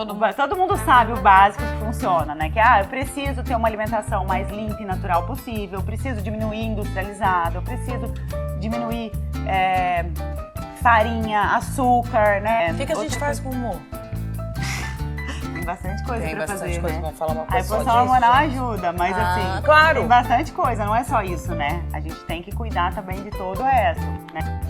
Todo mundo sabe o básico que funciona, né? Que eu preciso ter uma alimentação mais limpa e natural possível, eu preciso diminuir industrializado, eu preciso diminuir farinha, açúcar, né? O que a gente faz com o humor? Tem bastante coisa pra fazer, Tem bastante coisa, né? vamos falar uma A coisa só reposição disso, hormonal gente. ajuda, mas assim, claro. tem bastante coisa, não é só isso, né? A gente tem que cuidar também de todo o resto, né?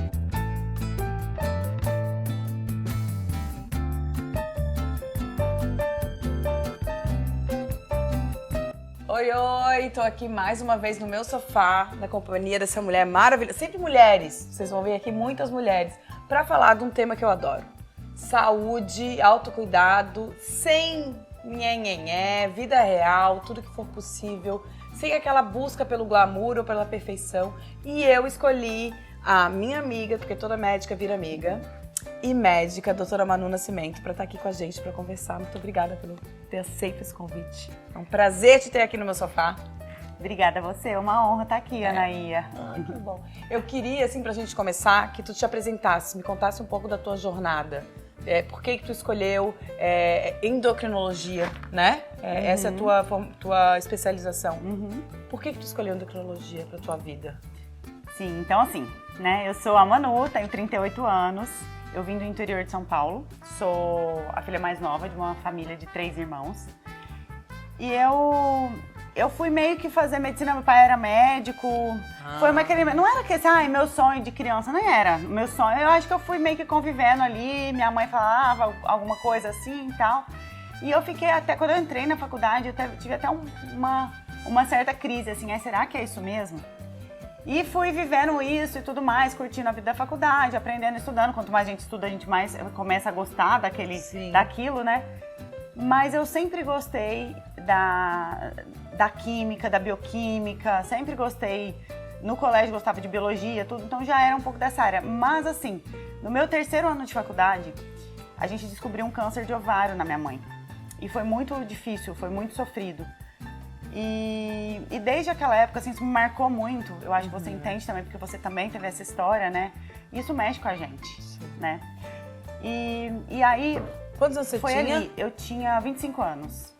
Oi, tô aqui mais uma vez no meu sofá, na companhia dessa mulher maravilhosa. Sempre mulheres, vocês vão ver aqui muitas mulheres, pra falar de um tema que eu adoro. Saúde, autocuidado, sem nhenhenhé, vida real, tudo que for possível, sem aquela busca pelo glamour ou pela perfeição. E eu escolhi a minha amiga, porque toda médica vira amiga, e médica, a doutora Manu Nascimento, para estar aqui com a gente, para conversar. Muito obrigada por ter aceito esse convite. É um prazer te ter aqui no meu sofá. Obrigada a você, é uma honra estar aqui, Anaía. Que bom. Eu queria, assim, pra gente começar, que tu te apresentasse, me contasse um pouco da tua jornada. Por que tu escolheu endocrinologia, né? Essa é a tua especialização. Por que tu escolheu endocrinologia pra tua vida? Sim, então assim, né? Eu sou a Manu, tenho 38 anos. Eu vim do interior de São Paulo, sou a filha mais nova de uma família de 3 irmãos. E eu fui meio que fazer medicina, meu pai era médico. Foi não era que meu sonho de criança, não era. Meu sonho, eu acho que eu fui meio que convivendo ali, minha mãe falava alguma coisa assim e tal. E eu fiquei até, quando eu entrei na faculdade, eu tive até uma certa crise, assim, será que é isso mesmo? E fui vivendo isso e tudo mais, curtindo a vida da faculdade, aprendendo, estudando. Quanto mais a gente estuda, a gente mais começa a gostar daquilo, né? Mas eu sempre gostei da química, da bioquímica, sempre gostei. No colégio gostava de biologia, tudo, então já era um pouco dessa área. Mas assim, no meu 3º ano de faculdade, a gente descobriu um câncer de ovário na minha mãe. E foi muito difícil, foi muito sofrido. E desde aquela época, assim, isso me marcou muito. Eu acho que você entende também, porque você também teve essa história, né? Isso mexe com a gente, né? E aí... Quantos anos você tinha? Ali, eu tinha 25 anos.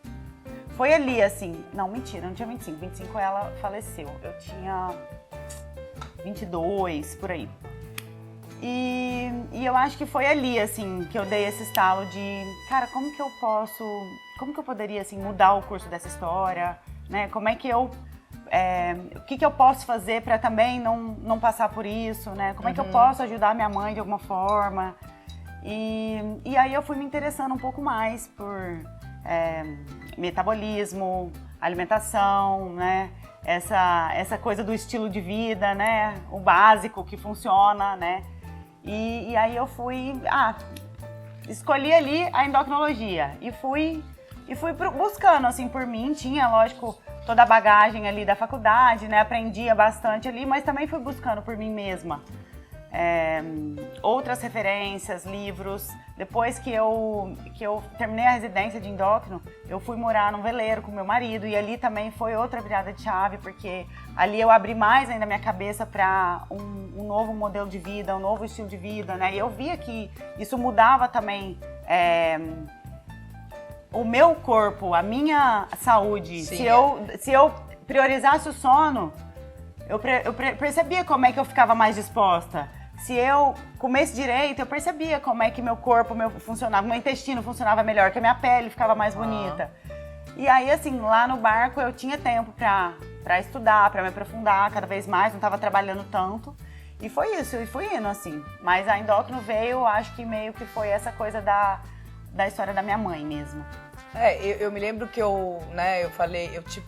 Foi ali, assim... Não, mentira, eu não tinha 25. 25 ela faleceu. Eu tinha 22, por aí. E eu acho que foi ali, assim, que eu dei esse estalo de... Cara, como que eu poderia, assim, mudar o curso dessa história, né? Como é que eu... o que eu posso fazer para também não passar por isso, né? Como é que eu posso ajudar minha mãe de alguma forma? E aí eu fui me interessando um pouco mais por metabolismo, alimentação, né? Essa coisa do estilo de vida, né? O básico que funciona, né? E aí eu fui... escolhi ali a endocrinologia e fui buscando, assim, por mim. Tinha, lógico, toda a bagagem ali da faculdade, né? Aprendia bastante ali, mas também fui buscando por mim mesma. Outras referências, livros. Depois que eu terminei a residência de endócrino, eu fui morar num veleiro com meu marido e ali também foi outra virada de chave, porque ali eu abri mais ainda a minha cabeça para um novo modelo de vida, um novo estilo de vida, né? E eu via que isso mudava também o meu corpo, a minha saúde. Sim. Se eu priorizasse o sono, eu percebia como é que eu ficava mais disposta. Se eu comesse direito, eu percebia como é que meu corpo funcionava, meu intestino funcionava melhor, que a minha pele ficava mais bonita. E aí, assim, lá no barco eu tinha tempo pra estudar, pra me aprofundar cada vez mais, não estava trabalhando tanto. E foi isso, e fui indo, assim. Mas a endócrino veio, acho que meio que foi essa coisa da história da minha mãe mesmo. Eu me lembro que eu te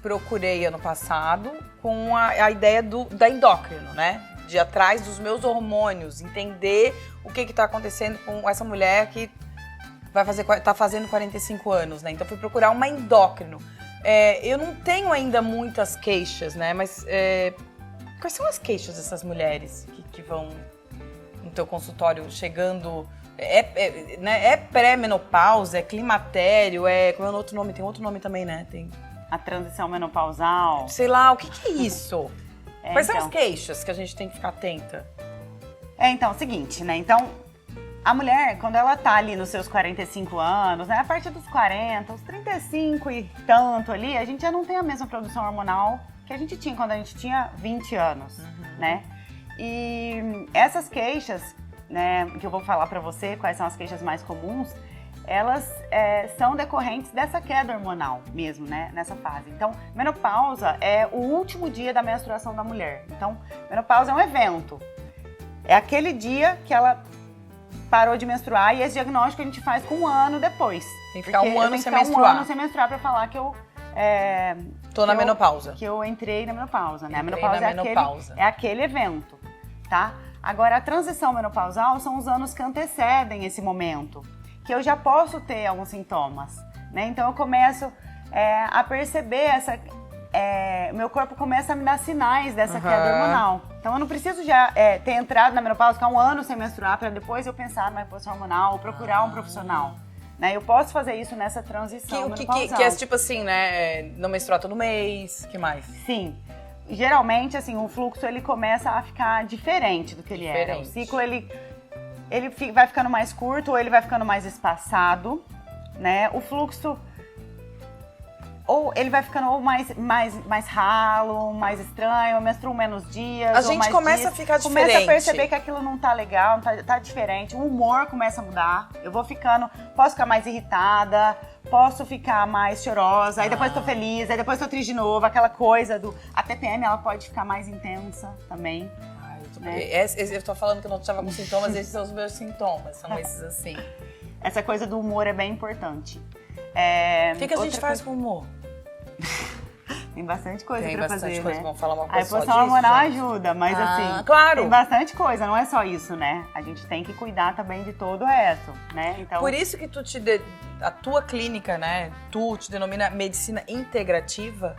procurei ano passado com a ideia da endócrino, né? De ir atrás dos meus hormônios, entender o que está acontecendo com essa mulher que tá fazendo 45 anos, né? Então fui procurar uma endócrino. Eu não tenho ainda muitas queixas, né? Mas quais são as queixas dessas mulheres que vão no teu consultório chegando? É pré-menopausa, é climatério, como é o outro nome? Tem outro nome também, né? Tem a transição menopausal. Sei lá, o que é isso? Quais são então, as queixas que a gente tem que ficar atenta? Então, é o seguinte, né? Então, a mulher, quando ela tá ali nos seus 45 anos, né, a partir dos 40, os 35 e tanto ali, a gente já não tem a mesma produção hormonal que a gente tinha quando a gente tinha 20 anos, né? E essas queixas, né, que eu vou falar pra você, quais são as queixas mais comuns, elas são decorrentes dessa queda hormonal mesmo, né, nessa fase. Então, menopausa é o último dia da menstruação da mulher. Então, menopausa é um evento. É aquele dia que ela parou de menstruar e esse diagnóstico a gente faz com um ano depois. Tem que ficar um ano sem menstruar. Um ano sem menstruar pra falar que eu... Tô na menopausa. Que eu entrei na menopausa, né? A Entrei menopausa, na menopausa. É aquele evento, tá? Agora, a transição menopausal são os anos que antecedem esse momento, que eu já posso ter alguns sintomas, né? Então, eu começo a perceber meu corpo começa a me dar sinais dessa queda hormonal. Então, eu não preciso já ter entrado na menopausa, ficar um ano sem menstruar, para depois eu pensar numa reposição hormonal ou procurar um profissional. Né? Eu posso fazer isso nessa transição menopausal. Que é tipo assim, né? Não menstruar todo mês, que mais? Sim. Geralmente, assim, o fluxo ele começa a ficar diferente do que ele era. O ciclo, ele vai ficando mais curto ou ele vai ficando mais espaçado, né? O fluxo, ou ele vai ficando ou mais ralo, mais estranho, eu menstruo menos dias. A gente começa a ficar diferente. Começa a perceber que aquilo não tá legal, tá diferente. O humor começa a mudar. Eu vou posso ficar mais irritada, posso ficar mais chorosa, aí depois tô feliz, aí depois tô triste de novo, aquela coisa a TPM, ela pode ficar mais intensa também. Eu tô falando que eu não estava com sintomas, esses são os meus sintomas, são esses assim. Essa coisa do humor é bem importante. O que a gente faz com o humor? Tem bastante coisa pra fazer, bastante coisa, né? Vamos falar uma A coisa só reposição disso, hormonal gente. ajuda, mas assim, claro. tem bastante coisa, não é só isso, né? A gente tem que cuidar também de todo o resto, né? Então, por isso que a tua clínica, né, tu te denomina medicina integrativa.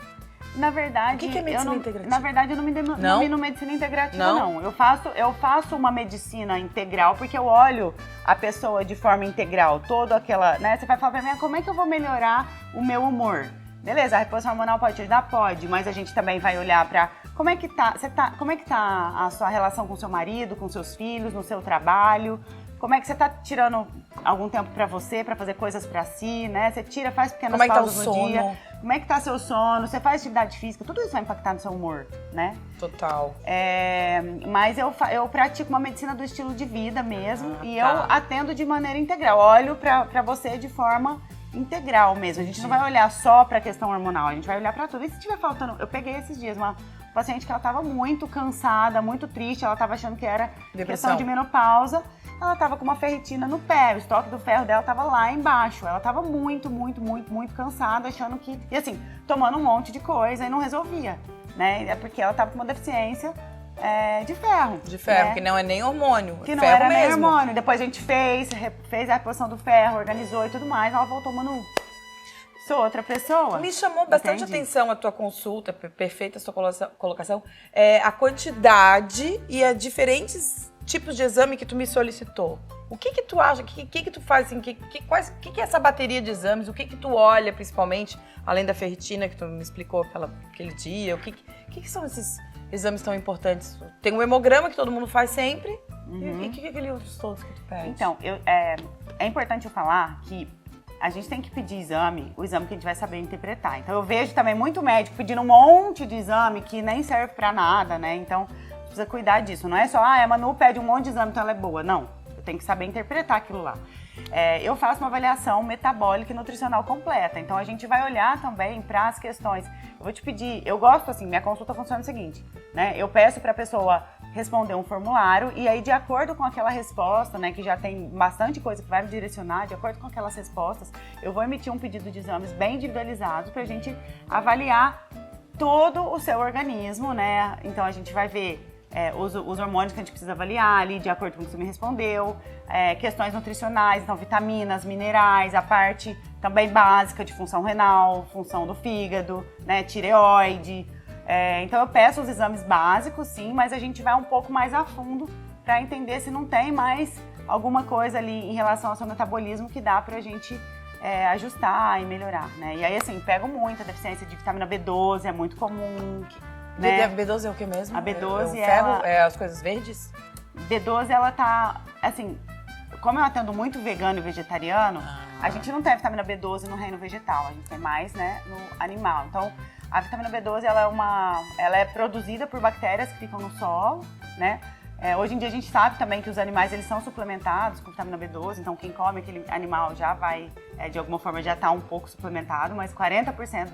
na verdade, o que é medicina integrativa? Na verdade, eu não me denomino medicina integrativa, não. Eu faço uma medicina integral porque eu olho a pessoa de forma integral, toda aquela, né? Você vai falar pra mim, como é que eu vou melhorar o meu humor? Beleza, a reposição hormonal pode te ajudar? Pode, mas a gente também vai olhar pra como é que tá a sua relação com seu marido, com seus filhos, no seu trabalho. Como é que você tá tirando algum tempo pra você, pra fazer coisas pra si, né? Você faz pequenas pausas no dia. Como é que tá seu sono? Você faz atividade física? Tudo isso vai impactar no seu humor, né? Total. Mas eu pratico uma medicina do estilo de vida mesmo e eu atendo de maneira integral. Olho pra você de forma integral mesmo. A gente não vai olhar só pra questão hormonal, a gente vai olhar pra tudo. E se tiver faltando... Eu peguei esses dias uma paciente que ela tava muito cansada, muito triste, ela tava achando que era questão de menopausa. Ela tava com uma ferritina no pé, o estoque do ferro dela tava lá embaixo. Ela tava muito cansada, achando que... E assim, tomando um monte de coisa e não resolvia, né? É porque ela tava com uma deficiência de ferro. De ferro, né? Que não é nem hormônio, que não ferro era nem mesmo. hormônio. Depois a gente fez a reposição do ferro, organizou e tudo mais. Ela voltou, mano, sou outra pessoa. Me chamou bastante atenção a tua consulta, perfeita a sua colocação, a quantidade e a diferentes tipos de exame que tu me solicitou. O que tu acha, o que tu faz, assim, o que é essa bateria de exames, o que tu olha principalmente, além da ferritina que tu me explicou aquele dia, o que são esses exames tão importantes? Tem um hemograma que todo mundo faz sempre, e o que é aquele outros todos que tu pede? Então, é importante eu falar que a gente tem que pedir o exame que a gente vai saber interpretar. Então, eu vejo também muito médico pedindo um monte de exame que nem serve pra nada, né? Então, precisa cuidar disso. Não é só, a Manu pede um monte de exame, então ela é boa. Não, eu tenho que saber interpretar aquilo lá. Eu faço uma avaliação metabólica e nutricional completa. Então, a gente vai olhar também para as questões. Eu vou te pedir, eu gosto assim, minha consulta funciona o seguinte, né? Eu peço para a pessoa responder um formulário e aí, de acordo com aquela resposta, né, que já tem bastante coisa que vai me direcionar, de acordo com aquelas respostas, eu vou emitir um pedido de exames bem individualizados para a gente avaliar todo o seu organismo, né? Então, a gente vai ver os hormônios que a gente precisa avaliar ali, de acordo com o que você me respondeu, questões nutricionais, então vitaminas, minerais, a parte também básica de função renal, função do fígado, né, tireoide. Então eu peço os exames básicos, sim, mas a gente vai um pouco mais a fundo para entender se não tem mais alguma coisa ali em relação ao seu metabolismo que dá pra gente ajustar e melhorar, né? E aí, assim, pego muito a deficiência de vitamina B12, é muito comum. Né? A B12 é o que mesmo? A B12 o ferro, as coisas verdes? B12, ela tá, assim, como eu atendo muito vegano e vegetariano, a gente não tem vitamina B12 no reino vegetal, a gente tem mais, né, no animal. Então, a vitamina B12, ela é produzida por bactérias que ficam no solo, né? Hoje em dia a gente sabe também que os animais, eles são suplementados com vitamina B12, então quem come aquele animal já vai, de alguma forma, já está um pouco suplementado, mas 40%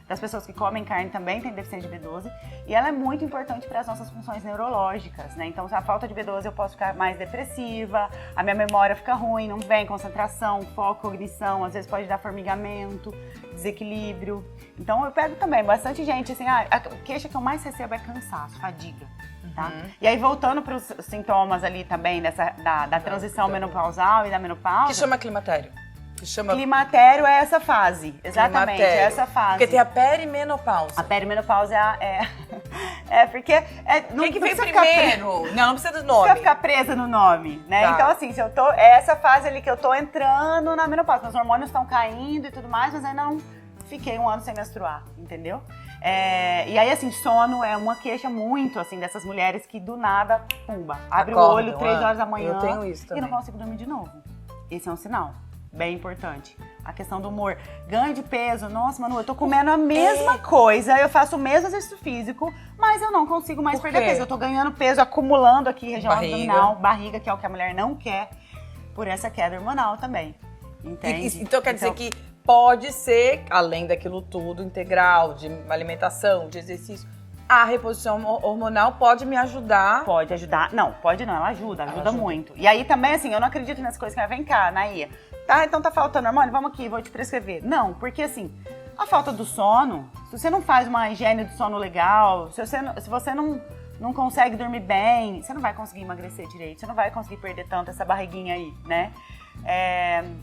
das pessoas que comem carne também têm deficiência de B12, e ela é muito importante para as nossas funções neurológicas, né? Então, se a falta de B12 eu posso ficar mais depressiva, a minha memória fica ruim, não vem concentração, foco, cognição, às vezes pode dar formigamento, desequilíbrio. Então, eu pego também bastante gente, assim, a queixa que eu mais recebo é cansaço, fadiga. Tá? E aí, voltando para os sintomas ali também da transição menopausal e da menopausa... Que chama climatério? Climatério é essa fase, exatamente, climatério. É essa fase. Porque tem a perimenopausa. A perimenopausa porque... Quem que vem primeiro? Não precisa do nome. Não precisa ficar presa no nome, né? Tá. Então, assim, é essa fase ali que eu tô entrando na menopausa. Meus hormônios estão caindo e tudo mais, mas ainda não fiquei um ano sem menstruar, entendeu? E aí, assim, sono é uma queixa muito, assim, dessas mulheres que do nada, pumba, abre Acordam, o olho 3 horas da manhã. Eu tenho isso também. E não consigo dormir de novo. Esse é um sinal bem importante. A questão do humor. Ganho de peso, nossa, Manu, eu tô comendo a mesma coisa, eu faço o mesmo exercício físico, mas eu não consigo mais perder peso. Eu tô ganhando peso, acumulando aqui região abdominal, barriga, que é o que a mulher não quer, por essa queda hormonal também. Entende? Então quer dizer que pode ser, além daquilo tudo, integral, de alimentação, de exercício, a reposição hormonal pode me ajudar? Pode ajudar. Não, pode não, ela ajuda muito. E aí também, assim, eu não acredito nessas coisas que vem cá, Naia. Tá, então tá faltando hormônio, vamos aqui, vou te prescrever. Não, porque assim, a falta do sono, se você não faz uma higiene do sono legal, se você não consegue dormir bem, você não vai conseguir emagrecer direito, você não vai conseguir perder tanto essa barriguinha aí, né?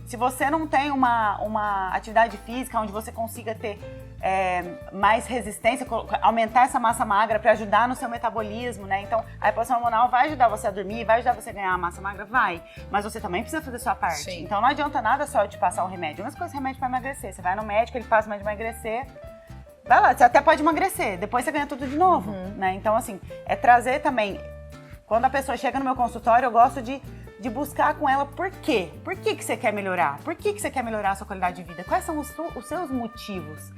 Se você não tem uma atividade física onde você consiga ter mais resistência, aumentar essa massa magra para ajudar no seu metabolismo, né? Então, a reposição hormonal vai ajudar você a dormir, vai ajudar você a ganhar massa magra? Vai. Mas você também precisa fazer a sua parte. Sim. Então, não adianta nada só eu te passar um remédio. Umas coisas remédio para emagrecer. Você vai no médico, ele passa o remédio para emagrecer. Vai lá, você até pode emagrecer. Depois você ganha tudo de novo, né? Então, assim, trazer também... Quando a pessoa chega no meu consultório, eu gosto de buscar com ela por quê. Por que você quer melhorar? Por que você quer melhorar a sua qualidade de vida? Quais são os seus motivos?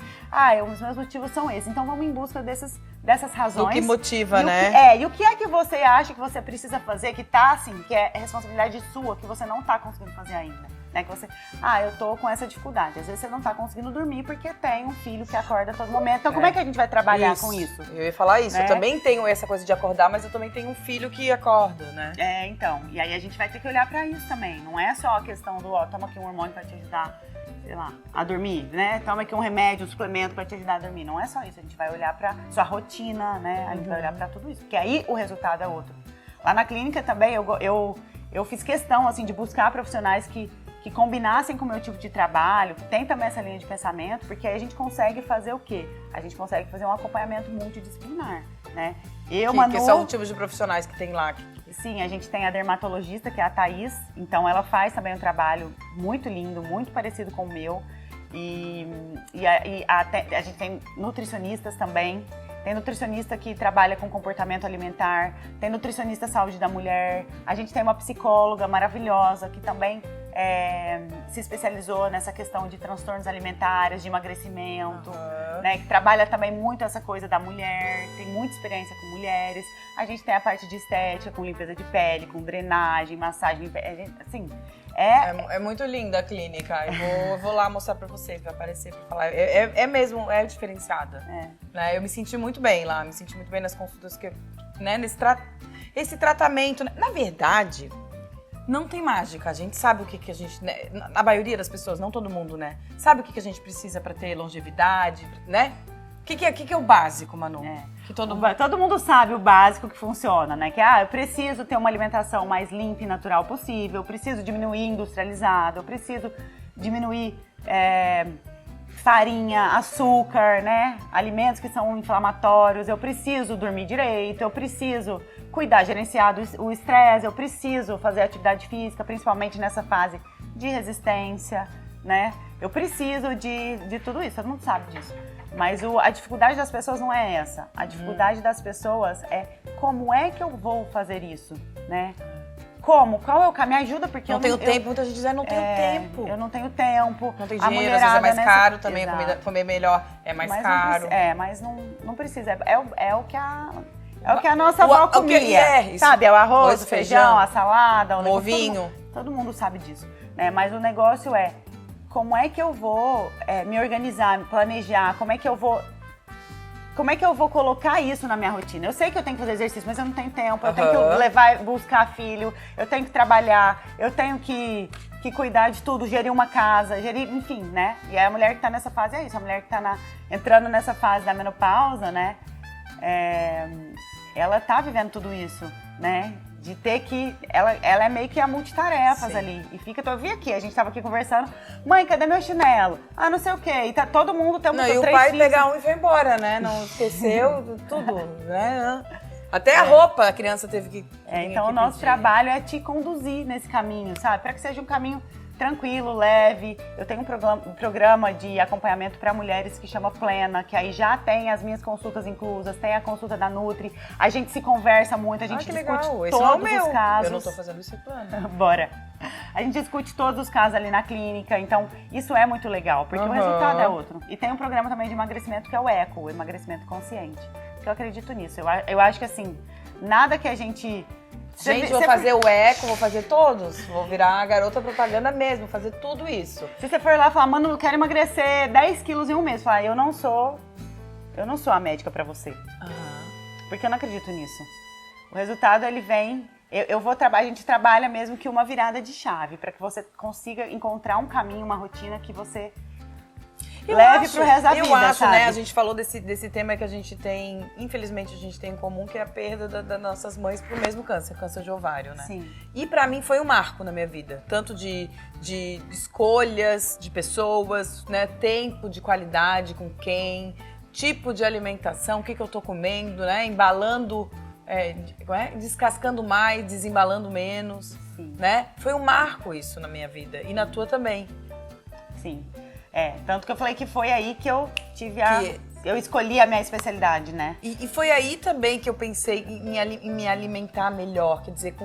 Os meus motivos são esses. Então vamos em busca dessas razões. O que motiva, né? E o que é que você acha que você precisa fazer, que tá assim, que é responsabilidade sua, que você não tá conseguindo fazer ainda? Né? Que você, eu tô com essa dificuldade. Às vezes você não tá conseguindo dormir porque tem um filho que acorda a todo momento. Então como é que a gente vai trabalhar com isso? Eu ia falar isso. Né? Eu também tenho essa coisa de acordar, mas eu também tenho um filho que acorda, né? Então. E aí a gente vai ter que olhar pra isso também. Não é só a questão do, toma aqui um hormônio pra te ajudar, sei lá, a dormir, né? Toma aqui um remédio, um suplemento pra te ajudar a dormir. Não é só isso. A gente vai olhar pra sua rotina, né? A gente vai olhar pra tudo isso. Porque aí o resultado é outro. Lá na clínica também, eu fiz questão, assim, de buscar profissionais que combinassem com o meu tipo de trabalho, que tem também essa linha de pensamento, porque aí a gente consegue fazer o quê? A gente consegue fazer um acompanhamento multidisciplinar, né? Que são os tipos de profissionais que tem lá. Sim, a gente tem a dermatologista, que é a Thaís, então ela faz também um trabalho muito lindo, muito parecido com o meu, e a gente tem nutricionistas também. Tem nutricionista que trabalha com comportamento alimentar, tem nutricionista saúde da mulher, a gente tem uma psicóloga maravilhosa que também se especializou nessa questão de transtornos alimentares, de emagrecimento, né, que trabalha também muito essa coisa da mulher, tem muita experiência com mulheres. A gente tem a parte de estética, com limpeza de pele, com drenagem, massagem, assim... É muito linda a clínica. Eu vou lá mostrar pra vocês, vai aparecer pra falar. É mesmo, é diferenciada. Né? Eu me senti muito bem lá, me senti muito bem nas consultas que, né, esse tratamento. Na verdade, não tem mágica. A gente sabe o que a gente, né, a maioria das pessoas, não todo mundo, né, sabe o que a gente precisa pra ter longevidade, né? O que é o básico, Manu? Que todo mundo sabe o básico que funciona, né? Que eu preciso ter uma alimentação mais limpa e natural possível, eu preciso diminuir industrializado, eu preciso diminuir farinha, açúcar, né? Alimentos que são inflamatórios, eu preciso dormir direito, eu preciso gerenciar o estresse, eu preciso fazer atividade física, principalmente nessa fase de resistência, né? Eu preciso de tudo isso, todo mundo sabe disso. Mas a dificuldade das pessoas não é essa. A dificuldade das pessoas é como é que eu vou fazer isso, né? Como? Qual é o caminho? Me ajuda, porque não tenho tempo. Muita gente diz, não tenho tempo. Eu não tenho tempo. Não tem dinheiro, às vezes é mais caro também. A comida, comer melhor é mais caro. Mas não precisa. É o que a nossa avó comia. Sabe? É o arroz, o feijão, a salada, o ovinho. Todo mundo sabe disso. Né? Mas o negócio é, como é que eu vou me organizar, me planejar? Como é que eu vou colocar isso na minha rotina? Eu sei que eu tenho que fazer exercício, mas eu não tenho tempo. Eu tenho que buscar filho, eu tenho que trabalhar, eu tenho que cuidar de tudo, gerir uma casa, enfim, né? E a mulher que tá nessa fase é isso. A mulher que tá entrando nessa fase da menopausa, né? Ela tá vivendo tudo isso, né? De ter que... Ela é meio que a multitarefas ali. E eu vi aqui, a gente tava aqui conversando. Mãe, cadê meu chinelo? Não sei o quê. E tá todo mundo... E o pai pegar um e foi embora, né? Não esqueceu tudo, né? Até a roupa a criança teve que... Então o nosso trabalho é te conduzir nesse caminho, sabe? Para que seja um caminho tranquilo, leve. Eu tenho um programa de acompanhamento para mulheres que chama Plena, que aí já tem as minhas consultas inclusas, tem a consulta da Nutri. A gente se conversa muito, a gente discute todos os casos. Eu não tô fazendo isso em Plena. Bora. A gente discute todos os casos ali na clínica, então isso é muito legal, porque o resultado é outro. E tem um programa também de emagrecimento que é o ECO, o emagrecimento consciente. Que eu acredito nisso. Eu acho que assim, nada que a gente... Vou fazer o eco, vou fazer todos. Vou virar a garota propaganda mesmo, fazer tudo isso. Se você for lá e falar, mano, eu quero emagrecer 10 quilos em um mês, falar, eu não sou a médica pra você. Porque eu não acredito nisso. O resultado, ele vem... a gente trabalha mesmo que uma virada de chave, pra que você consiga encontrar um caminho, uma rotina que você... leve pro resto da vida, eu acho, sabe? Né? A gente falou desse tema que a gente tem, infelizmente a gente tem em comum, que é a perda das nossas mães pro mesmo câncer de ovário, né? Sim. E pra mim foi um marco na minha vida, tanto de escolhas, de pessoas, né? Tempo de qualidade com quem, tipo de alimentação, o que eu tô comendo, né? Embalando, descascando mais, desembalando menos, Sim. Né? Foi um marco isso na minha vida e na tua também. Sim. Tanto que eu falei que foi aí que eu tive eu escolhi a minha especialidade, né? E foi aí também que eu pensei em me alimentar melhor, quer dizer,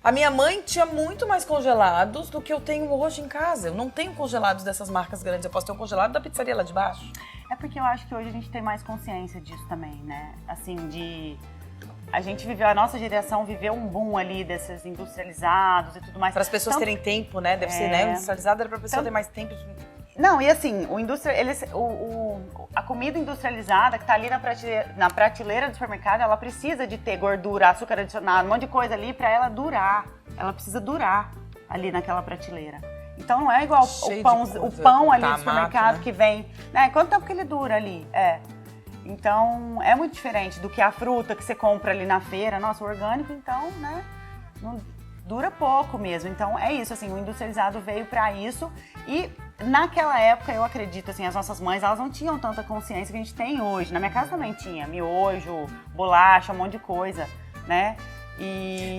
a minha mãe tinha muito mais congelados do que eu tenho hoje em casa. Eu não tenho congelados dessas marcas grandes, eu posso ter um congelado da pizzaria lá de baixo. É porque eu acho que hoje a gente tem mais consciência disso também, né? Assim, a gente viveu, a nossa geração viveu um boom ali desses industrializados e tudo mais. Para as pessoas terem tempo, né? Deve ser, né? O industrializado era para a pessoa ter mais tempo. Não, e assim, a comida industrializada que tá ali na prateleira do supermercado, ela precisa de ter gordura, açúcar adicionado, um monte de coisa ali para ela durar. Ela precisa durar ali naquela prateleira. Então não é igual o pão ali do supermercado, né? Que vem... Né? Quanto tempo que ele dura ali? Então, é muito diferente do que a fruta que você compra ali na feira. Nossa, o orgânico, então, né, não dura pouco mesmo. Então, é isso, assim, o industrializado veio pra isso. E naquela época, eu acredito, assim, as nossas mães, elas não tinham tanta consciência que a gente tem hoje. Na minha casa também tinha miojo, bolacha, um monte de coisa, né?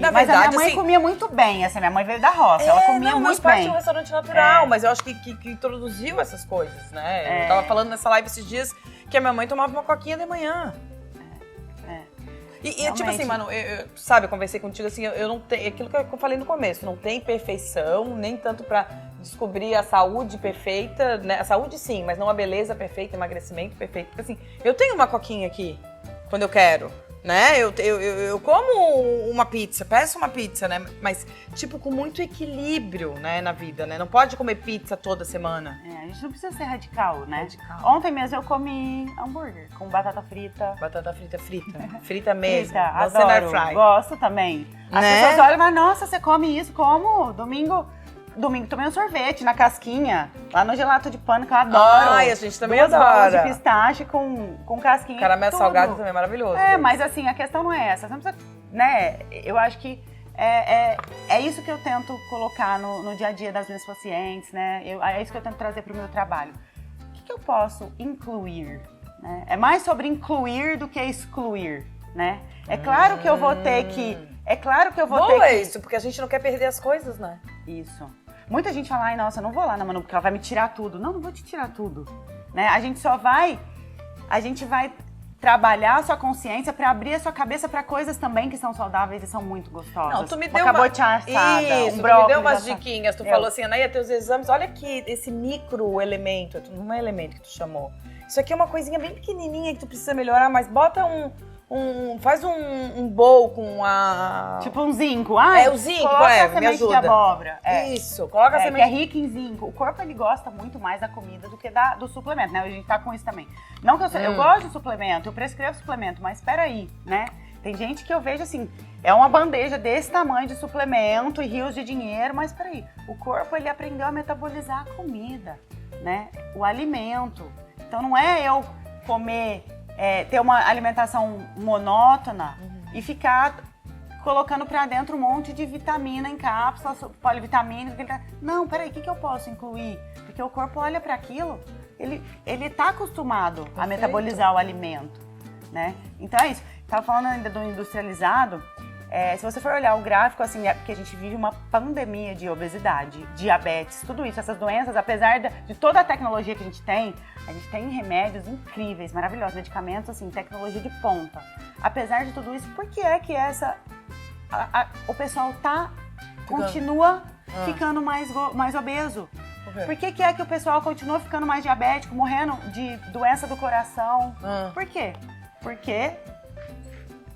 Mas a minha mãe comia muito bem, assim, minha mãe veio da roça, ela comia muito meus pais tinham um restaurante natural, mas eu acho que introduziu essas coisas, né? Eu tava falando nessa live esses dias que a minha mãe tomava uma coquinha de manhã. E tipo assim, mano, eu conversei contigo assim, eu não tenho, aquilo que eu falei no começo, não tem perfeição, nem tanto pra descobrir a saúde perfeita, né? A saúde sim, mas não a beleza perfeita, emagrecimento perfeito. Porque assim, eu tenho uma coquinha aqui, quando eu quero. Né? Eu como uma pizza, peço uma pizza, né? Mas, tipo, com muito equilíbrio, né, na vida, né? Não pode comer pizza toda semana. A gente não precisa ser radical, né? Ontem mesmo eu comi hambúrguer com batata frita. Batata frita frita. Frita mesmo. Frita, adoro. Gosto também. As pessoas olham e falam, nossa, você come isso? Como? Domingo tomei um sorvete na casquinha, lá no gelato de pano, que eu adoro. Ai, a gente também adora. De pistache com casquinha. Caramelo salgado também é maravilhoso. Mas assim, a questão não é essa. Você não precisa, né? Eu acho que é isso que eu tento colocar no dia a dia das minhas pacientes, né? É isso que eu tento trazer para o meu trabalho. O que eu posso incluir? Né? É mais sobre incluir do que excluir, né? É claro que eu vou ter que... Boa isso, porque a gente não quer perder as coisas, né? Isso. Muita gente fala, ai, nossa, eu não vou lá na Manu, porque ela vai me tirar tudo. Não vou te tirar tudo. Né? A gente vai trabalhar a sua consciência pra abrir a sua cabeça pra coisas também que são saudáveis e são muito gostosas. Não, tu me deu cabotiá assada, Isso, um tu me deu brócolis umas diquinhas. Tu falou assim, Anaia, teus exames, olha aqui, esse micro elemento, não é elemento que tu chamou. Isso aqui é uma coisinha bem pequenininha que tu precisa melhorar, mas bota faz um bowl com a... Tipo um zinco. O zinco, coloca me ajuda. De abóbora. Isso, coloca a semente. Que é rico em zinco. O corpo, ele gosta muito mais da comida do que do suplemento, né? A gente tá com isso também. Não que eu gosto de suplemento, eu prescrevo suplemento, mas peraí, né? Tem gente que eu vejo assim, é uma bandeja desse tamanho de suplemento e rios de dinheiro, mas peraí, o corpo, ele aprendeu a metabolizar a comida, né? O alimento. Então não é eu comer, ter uma alimentação monótona e ficar colocando pra dentro um monte de vitamina em cápsulas, polivitamínica. Não, peraí, o que eu posso incluir? Porque o corpo olha para aquilo, ele tá acostumado a metabolizar o alimento, né? Então é isso. Tava falando ainda do industrializado. Se você for olhar o gráfico, assim, porque a gente vive uma pandemia de obesidade, diabetes, tudo isso, essas doenças, apesar de toda a tecnologia que a gente tem remédios incríveis, maravilhosos, medicamentos, assim, tecnologia de ponta. Apesar de tudo isso, por que é que o pessoal continua ficando mais obeso? Por que é que o pessoal continua ficando mais diabético, morrendo de doença do coração? Por quê? Porque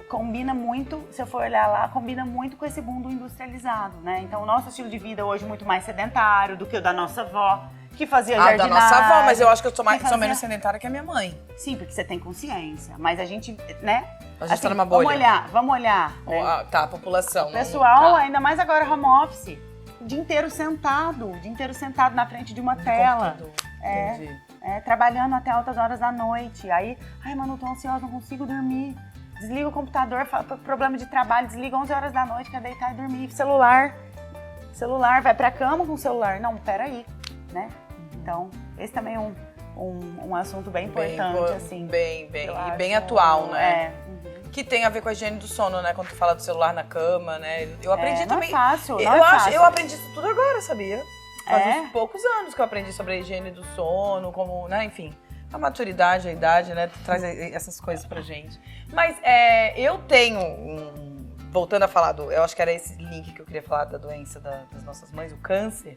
combina muito, se eu for olhar lá, combina muito com esse mundo industrializado, né? Então, o nosso estilo de vida hoje é muito mais sedentário do que o da nossa avó, que fazia jardinagem. Da nossa avó, mas eu acho que eu sou menos sedentária que a minha mãe. Sim, porque você tem consciência, mas a gente, né? A gente tá numa bolha. Vamos olhar. Né? Tá, a população. O pessoal, ainda mais agora home office, o dia inteiro sentado na frente de uma tela. Trabalhando até altas horas da noite. Aí, Manu, tô ansiosa, não consigo dormir. Desliga o computador, problema de trabalho, desliga 11 horas da noite, quer deitar e dormir. Celular, vai pra cama com o celular. Não, peraí, né? Então, esse também é um assunto bem importante, assim. Bem atual, né? Que tem a ver com a higiene do sono, né? Quando tu fala do celular na cama, né? Eu aprendi também. Não é fácil, eu aprendi isso tudo agora, sabia? Faz uns poucos anos que eu aprendi sobre a higiene do sono, como, né? Enfim, a maturidade, a idade, né? Traz essas coisas pra gente. Mas eu tenho voltando a falar eu acho que era esse link que eu queria falar da doença das nossas mães, o câncer.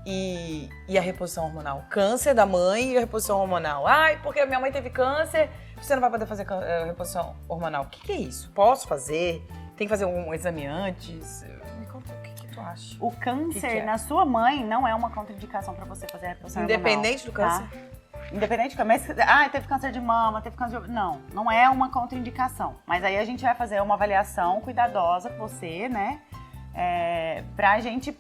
E a reposição hormonal. Câncer da mãe e a reposição hormonal. Porque a minha mãe teve câncer, você não vai poder fazer reposição hormonal. O que é isso? Posso fazer? Tem que fazer um exame antes? Me conta o que tu acha. O câncer na sua mãe não é uma contraindicação para você fazer a reposição hormonal. Independente do câncer? Tá? Independente do câncer. Teve câncer de mama, teve câncer de... Não é uma contraindicação. Mas aí a gente vai fazer uma avaliação cuidadosa com você, né? Pra gente...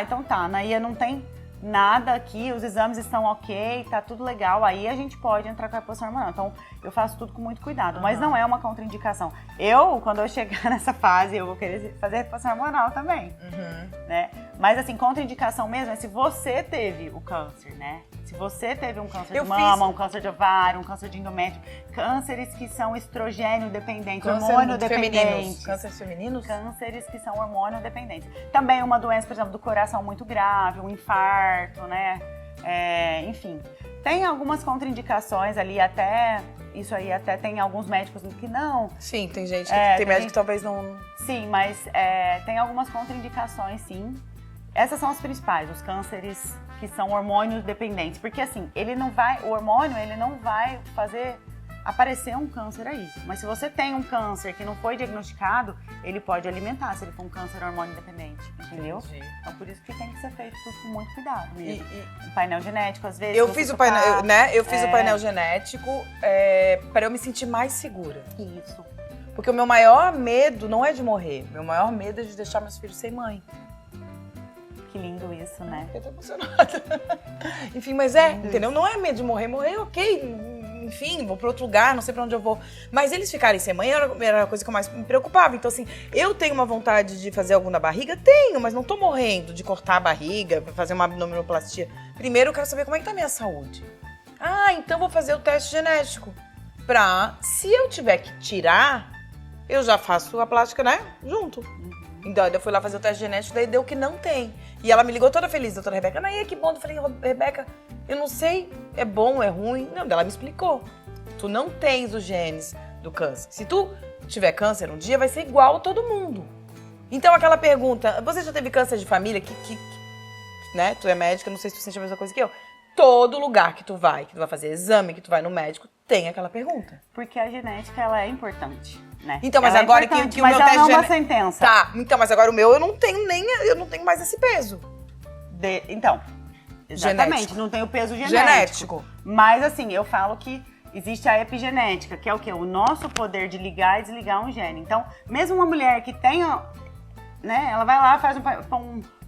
então tá, Anaia não tem nada aqui, os exames estão ok, tá tudo legal, aí a gente pode entrar com a reposição hormonal. Então, eu faço tudo com muito cuidado, mas não é uma contraindicação. Quando eu chegar nessa fase, eu vou querer fazer reposição hormonal também, né? Mas assim, contraindicação mesmo é se você teve o câncer, né? Se você teve um câncer de mama, um câncer de ovário, um câncer de endométrio, cânceres que são estrogênio dependentes, hormônio dependentes. Cânceres femininos? Cânceres que são hormônio dependentes. Também uma doença, por exemplo, do coração muito grave, um infarto, né? Enfim, tem algumas contraindicações ali, isso aí até tem alguns médicos que não. Sim, tem gente que tem médico que talvez não... Sim, mas tem algumas contraindicações, sim. Essas são as principais, os cânceres que são hormônios dependentes. Porque assim, o hormônio, ele não vai fazer aparecer um câncer aí. Mas se você tem um câncer que não foi diagnosticado, ele pode alimentar, se ele for um câncer hormônio dependente, entendeu? Entendi. Então por isso que tem que ser feito tudo com muito cuidado mesmo. Um painel genético, às vezes. Eu fiz o painel, né? Eu fiz o painel genético para eu me sentir mais segura. Isso. Porque o meu maior medo não é de morrer, meu maior medo é de deixar meus filhos sem mãe. Que lindo isso, né? Eu tô emocionada. Enfim, mas entendeu? Não é medo de morrer, ok. Enfim, vou para outro lugar, não sei para onde eu vou. Mas eles ficarem sem mãe era a coisa que eu mais me preocupava. Então, assim, eu tenho uma vontade de fazer algo na barriga? Tenho, mas não tô morrendo de cortar a barriga, fazer uma abdominoplastia. Primeiro, eu quero saber como é que tá a minha saúde. Então vou fazer o teste genético. Se eu tiver que tirar, eu já faço a plástica, né? Junto. Então, eu fui lá fazer o teste genético, daí deu que não tem. E ela me ligou toda feliz, doutora Rebeca. Anaia, que bom. Eu falei, Rebeca, eu não sei, é bom, é ruim. Não, ela me explicou. Tu não tens os genes do câncer. Se tu tiver câncer um dia, vai ser igual a todo mundo. Então, aquela pergunta, você já teve câncer de família? Né? Tu é médica, não sei se tu sente a mesma coisa que eu. Todo lugar que tu vai fazer exame, que tu vai no médico, tem aquela pergunta. Porque a genética, ela é importante, né? Então, mas ela agora é que o meu mas ela teste não é uma sentença. Tá, então, mas agora o meu eu não tenho mais esse peso. Então, exatamente, Genético. não tem o peso Genético. Mas assim, eu falo que existe a epigenética, que é o quê? O nosso poder de ligar e desligar um gene. Então, mesmo uma mulher que tenha, né, ela vai lá, faz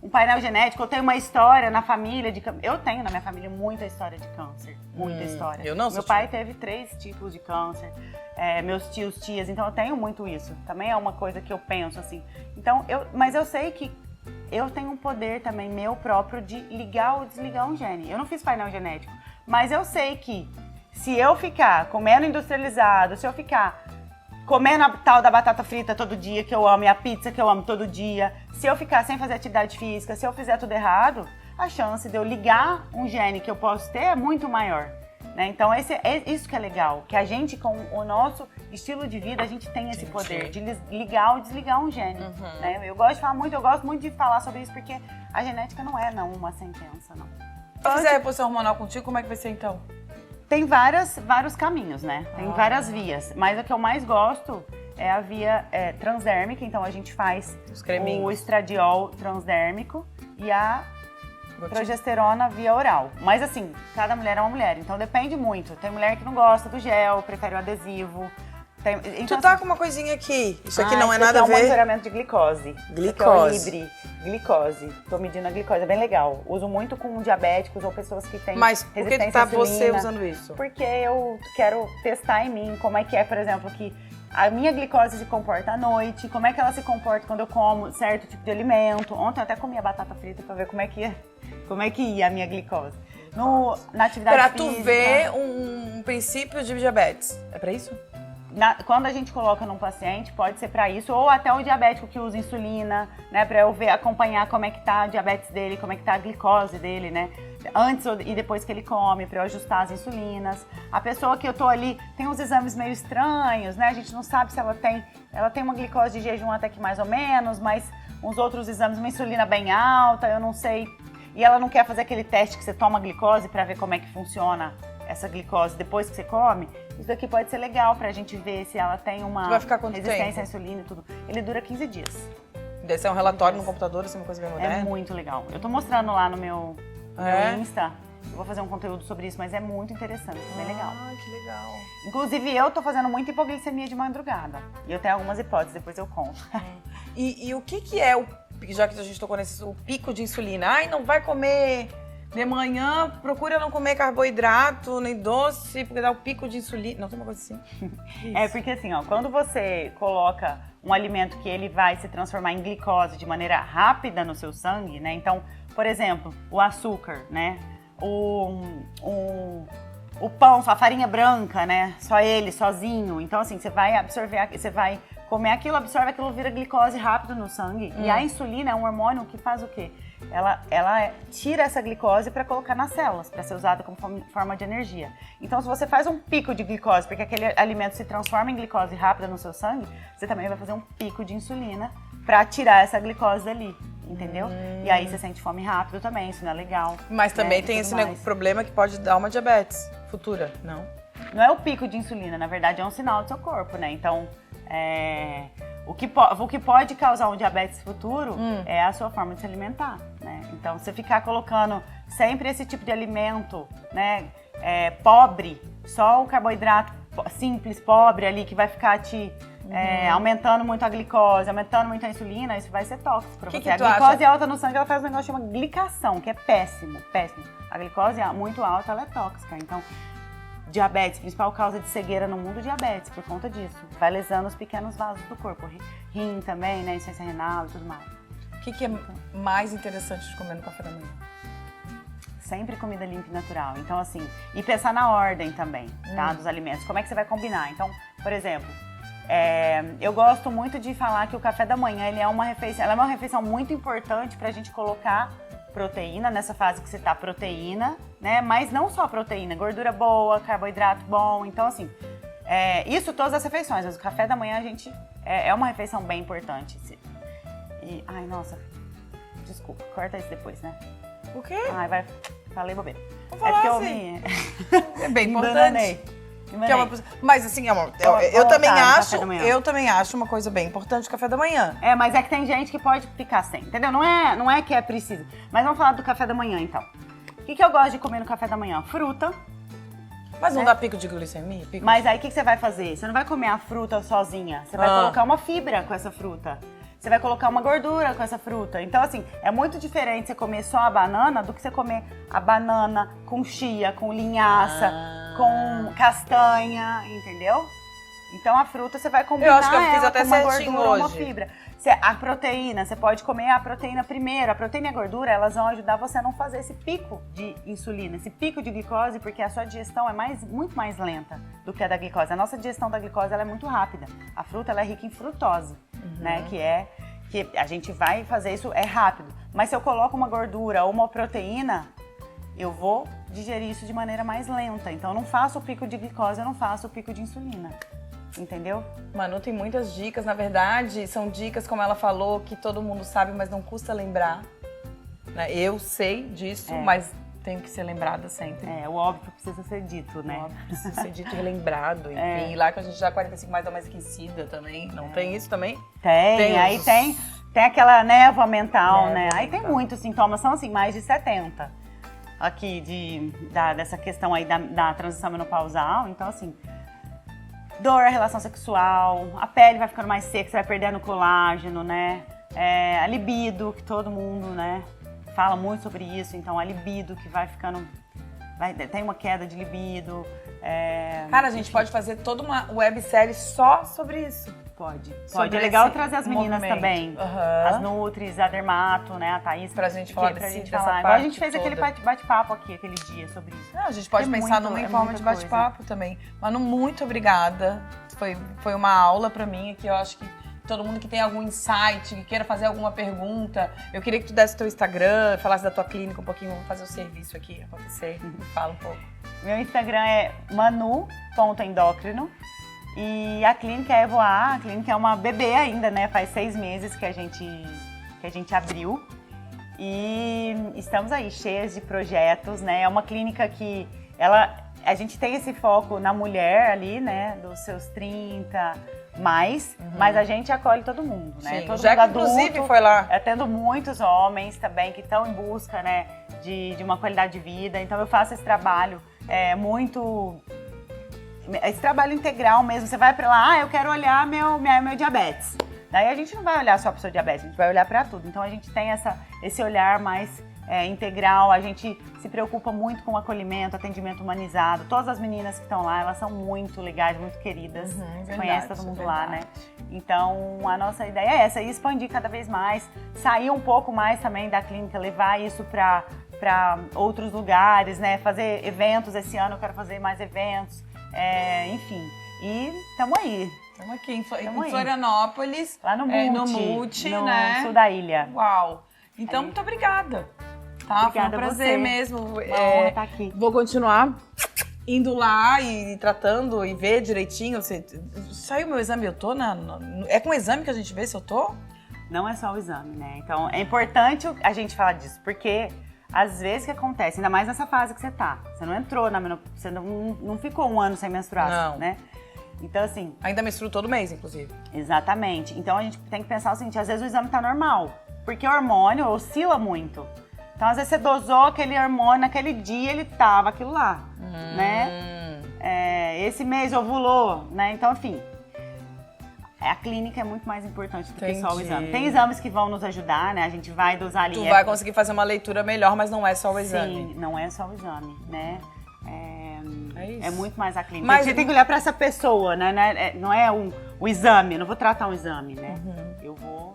um painel genético, eu tenho uma história na família de câncer. Eu tenho na minha família muita história de câncer, muita história. Eu não sou Meu pai teve 3 tipos de câncer, meus tios, tias, então eu tenho muito isso. Também é uma coisa que eu penso assim. Então, mas eu sei que eu tenho um poder também meu próprio de ligar ou desligar um gene. Eu não fiz painel genético, mas eu sei que se eu ficar comendo industrializado, se eu ficar comendo a tal da batata frita todo dia que eu amo e a pizza que eu amo todo dia, se eu ficar sem fazer atividade física, se eu fizer tudo errado, a chance de eu ligar um gene que eu posso ter é muito maior. Né? Então, isso que é legal, que a gente, com o nosso estilo de vida, a gente tem esse poder de ligar ou desligar um gene. Né? Eu gosto muito de falar sobre isso, porque a genética não é uma sentença, não. Se eu fizer reposição hormonal contigo, como é que vai ser então? Tem vários caminhos, né? Tem várias vias, mas a que eu mais gosto é a via transdérmica, então a gente faz o estradiol transdérmico e a progesterona via oral. Mas assim, cada mulher é uma mulher, então depende muito. Tem mulher que não gosta do gel, prefere o adesivo. Então, tu tá com uma coisinha aqui. Isso aqui não é nada a ver. É um monitoramento de glicose. Glicose. Glicose. Tô medindo a glicose, é bem legal. Uso muito com diabéticos ou pessoas que têm Mas por que tá você usando isso? Porque eu quero testar em mim como é que é, por exemplo, que a minha glicose se comporta à noite, como é que ela se comporta quando eu como certo tipo de alimento. Ontem eu até comi a batata frita pra ver como é que ia a minha glicose. Na atividade física. Pra tu ver um princípio de diabetes. É pra isso? Quando a gente coloca num paciente, pode ser para isso, ou até o diabético que usa insulina, né, para eu acompanhar como é que tá a diabetes dele, como é que tá a glicose dele, né, antes e depois que ele come, para eu ajustar as insulinas. A pessoa que eu tô ali tem uns exames meio estranhos, né, a gente não sabe se ela tem uma glicose de jejum até que mais ou menos, mas uns outros exames, uma insulina bem alta, eu não sei, e ela não quer fazer aquele teste que você toma a glicose para ver como é que funciona essa glicose depois que você come. Isso daqui pode ser legal pra gente ver se ela tem uma resistência à insulina e tudo. Ele dura 15 dias. Deve ser um relatório no computador, assim, uma coisa bem moderna. É muito legal. Eu tô mostrando lá no meu Insta. Eu vou fazer um conteúdo sobre isso, mas é muito interessante, bem legal. Ah, que legal. Inclusive, eu tô fazendo muita hipoglicemia de madrugada. E eu tenho algumas hipóteses, depois eu conto. E o que é já que a gente tocou o pico de insulina? Ai, não vai comer... De manhã, procura não comer carboidrato, nem doce, porque dá o pico de insulina. Não, tem uma coisa assim. Porque assim, quando você coloca um alimento que ele vai se transformar em glicose de maneira rápida no seu sangue, né? Então, por exemplo, o açúcar, né? O pão, a farinha branca, né? Só ele, sozinho. Então, assim, você vai absorver, você vai comer aquilo, absorve aquilo, vira glicose rápido no sangue. E a insulina é um hormônio que faz o quê? Ela tira essa glicose para colocar nas células, para ser usada como forma de energia. Então, se você faz um pico de glicose, porque aquele alimento se transforma em glicose rápida no seu sangue, você também vai fazer um pico de insulina para tirar essa glicose dali, entendeu? E aí você sente fome rápido também, isso não é legal. Mas também tem esse problema que pode dar uma diabetes futura, não? Não é o pico de insulina, na verdade é um sinal do seu corpo, né? Então, o que pode causar um diabetes futuro é a sua forma de se alimentar, né? Então, você ficar colocando sempre esse tipo de alimento, né, pobre, só o carboidrato simples, pobre ali, que vai ficar te aumentando muito a glicose, aumentando muito a insulina, isso vai ser tóxico pra você. A glicose alta no sangue, ela faz um negócio chamado glicação, que é péssimo, péssimo. A glicose muito alta, ela é tóxica, então... Diabetes, principal causa de cegueira no mundo, diabetes, por conta disso. Vai lesando os pequenos vasos do corpo. Rim também, né? Insuficiência renal e tudo mais. O que é mais interessante de comer no café da manhã? Sempre comida limpa e natural. Então, assim, e pensar na ordem também, tá? Dos alimentos. Como é que você vai combinar? Então, por exemplo, eu gosto muito de falar que o café da manhã, ela é uma refeição muito importante pra gente colocar proteína, nessa fase que você tá, proteína, né? Mas não só proteína, gordura boa, carboidrato bom. Então, assim, isso todas as refeições. Mas o café da manhã, a gente, é uma refeição bem importante. E, ai, nossa, desculpa, corta isso depois, né? O quê? Ai, falei bobeira. Vou falar porque assim. É bem me importante. enganei. Que é mas assim, amor, eu também acho uma coisa bem importante o café da manhã. Mas é que tem gente que pode ficar sem, entendeu? Não é que é preciso. Mas vamos falar do café da manhã, então. O que eu gosto de comer no café da manhã? Fruta. Mas não dá pico de glicemia? Mas aí o que você vai fazer? Você não vai comer a fruta sozinha. Você vai colocar uma fibra com essa fruta. Você vai colocar uma gordura com essa fruta. Então, assim, é muito diferente você comer só a banana do que você comer a banana com chia, com linhaça, com castanha, entendeu? Então, a fruta você vai combinar eu acho que eu fiz até com uma certinho gordura ou uma hoje. fibra. A proteína, você pode comer a proteína primeiro. A proteína e a gordura, elas vão ajudar você a não fazer esse pico de insulina, esse pico de glicose, porque a sua digestão é muito mais lenta do que a da glicose. A nossa digestão da glicose, ela é muito rápida. A fruta, ela é rica em frutose, né? Que a gente vai fazer isso, é rápido. Mas se eu coloco uma gordura ou uma proteína, eu vou digerir isso de maneira mais lenta. Então, eu não faço o pico de glicose, eu não faço o pico de insulina. Entendeu? Manu tem muitas dicas, na verdade, são dicas, como ela falou, que todo mundo sabe, mas não custa lembrar. Né? Eu sei disso, mas tenho que ser lembrada sempre. O óbvio precisa ser dito, né? O óbvio precisa ser dito e relembrado. Enfim, e lá que a gente já 45 mais dá mais esquecida também. Não tem isso também? Tem, aí tem aquela névoa mental, né? Aí tem muitos sintomas, são assim, mais de 70 aqui dessa questão aí da transição menopausal. Então, assim, dor à relação sexual, a pele vai ficando mais seca, você vai perdendo colágeno, né? A libido, que todo mundo, né, fala muito sobre isso. Então, a libido que vai ficando... tem uma queda de libido. Cara, a gente pode fazer toda uma websérie só sobre isso. Pode. É legal trazer as meninas também. As nutris, a dermato, né, a Thaís. Pra gente falar Igual a gente fez aquele bate-papo aqui, aquele dia sobre isso. A gente pode pensar numa forma de bate-papo também. Manu, muito obrigada. Foi uma aula pra mim aqui. Eu acho que todo mundo que tem algum insight, que queira fazer alguma pergunta, eu queria que tu desse teu Instagram, falasse da tua clínica um pouquinho. Vamos fazer o serviço aqui acontecer. Fala um pouco. Meu Instagram é manu.endócrino. E a clínica é Evoar, a clínica é uma bebê ainda, né? Faz 6 meses que a gente abriu. E estamos aí, cheias de projetos, né? É uma clínica que a gente tem esse foco na mulher ali, né? Dos seus 30 mais, mas a gente acolhe todo mundo, né? Sim, todo já mundo que adulto, inclusive foi lá. Tendo muitos homens também que estão em busca, né? De uma qualidade de vida. Então eu faço esse trabalho esse trabalho integral mesmo. Você vai pra lá, eu quero olhar meu diabetes. Daí a gente não vai olhar só pro seu diabetes, a gente vai olhar pra tudo. Então a gente tem esse olhar mais integral, a gente se preocupa muito com o acolhimento, atendimento humanizado. Todas as meninas que estão lá, elas são muito legais, muito queridas. Você conhece todo mundo lá, né? Então a nossa ideia é essa, expandir cada vez mais, sair um pouco mais também da clínica, levar isso para outros lugares, né? Fazer eventos. Esse ano eu quero fazer mais eventos. Enfim, e estamos aí. Estamos aqui em Florianópolis. Lá no Multi, no né? sul da ilha. Uau! Então, muito obrigada. Tá? Foi um prazer mesmo. Uma honra estar aqui. Vou continuar indo lá e tratando e ver direitinho. Saiu meu exame, eu tô é com o exame que a gente vê se eu tô? Não é só o exame, né? Então, é importante a gente falar disso, porque... Às vezes o que acontece, ainda mais nessa fase que você tá. Você não entrou você não ficou 1 ano sem menstruar, né? Então, assim... Ainda menstruo todo mês, inclusive. Exatamente. Então, a gente tem que pensar o seguinte, às vezes o exame tá normal, porque o hormônio oscila muito. Então, às vezes você dosou aquele hormônio, naquele dia ele tava aquilo lá, né? Esse mês ovulou, né? Então, enfim... A clínica é muito mais importante do que só o exame. Tem exames que vão nos ajudar, né? A gente vai dosar ali. Tu vai conseguir fazer uma leitura melhor, mas não é só o exame. Sim, não é só o exame, né? Isso. É muito mais a clínica. Mas você tem que olhar para essa pessoa, né? Não é o exame, eu não vou tratar um exame, né?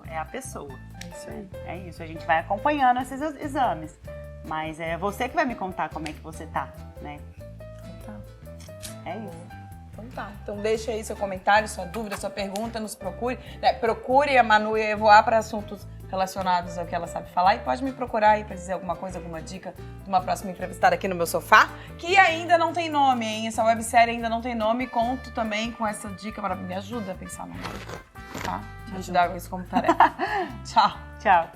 É a pessoa. É isso aí. É isso, a gente vai acompanhando esses exames. Mas é você que vai me contar como é que você tá, né? Tá. É isso. Então tá. Então deixa aí seu comentário, sua dúvida, sua pergunta, nos procure. Procure a Manu e a Evoar para assuntos relacionados ao que ela sabe falar. E pode me procurar aí pra dizer alguma coisa, alguma dica de uma próxima entrevistada aqui no meu sofá, que ainda não tem nome, hein? Essa websérie ainda não tem nome. Conto também com essa dica para me ajuda a pensar no nome, tá? Me ajudar com isso como tarefa. Tchau. Tchau.